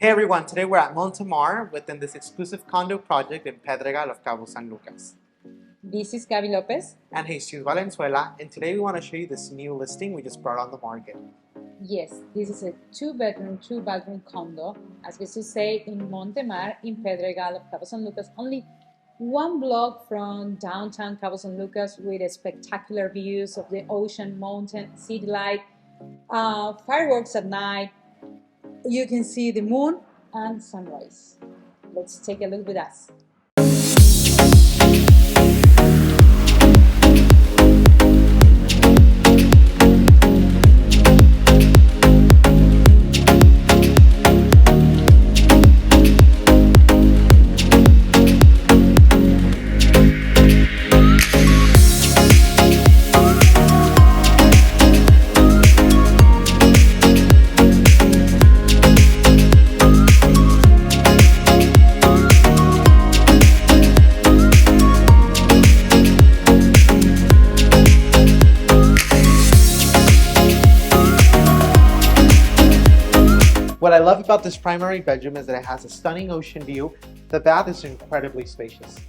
Hey everyone, today we're at Montemar within this exclusive condo project in Pedregal of Cabo San Lucas. This is Gaby Lopez. And Jesus Valenzuela, and today we want to show you this new listing we just brought on the market. Yes, this is a 2-bedroom, 2-bathroom condo, as we should say, in Montemar, in Pedregal of Cabo San Lucas, only one block from downtown Cabo San Lucas with spectacular views of the ocean, mountain, city light, fireworks at night. You can see the moon and sunrise. Let's take a look with us. What I love about this primary bedroom is that it has a stunning ocean view. The bath is incredibly spacious.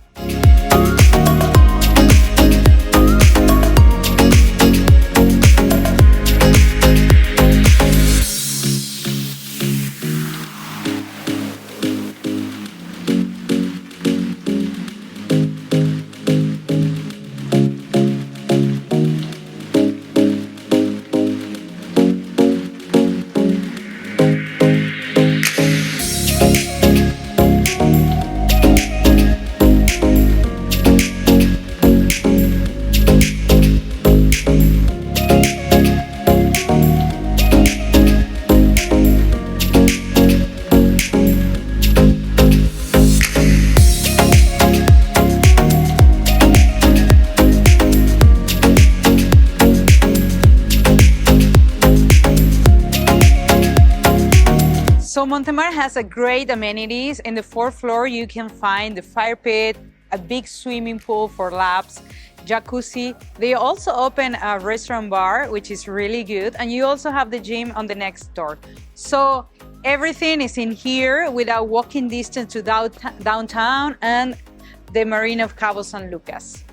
So Montemar has a great amenities. In the 4th floor, you can find the fire pit, a big swimming pool for laps, jacuzzi. They also open a restaurant bar, which is really good. And you also have the gym on the next door. So everything is in here without walking distance to downtown and the marina of Cabo San Lucas.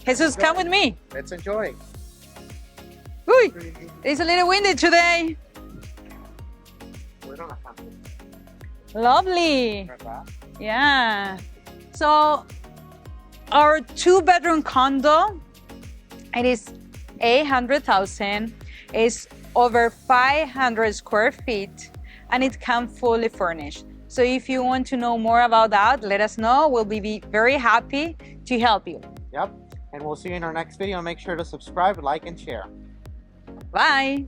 Jesus, come with me. Let's enjoy. Uy, it's a little windy today. Lovely. Yeah. So our 2-bedroom condo, it is 800,000. It's over 500 square feet, and it comes fully furnished. So if you want to know more about that, let us know. We'll be very happy to help you. Yep. And we'll see you in our next video. Make sure to subscribe, like, and share. Bye.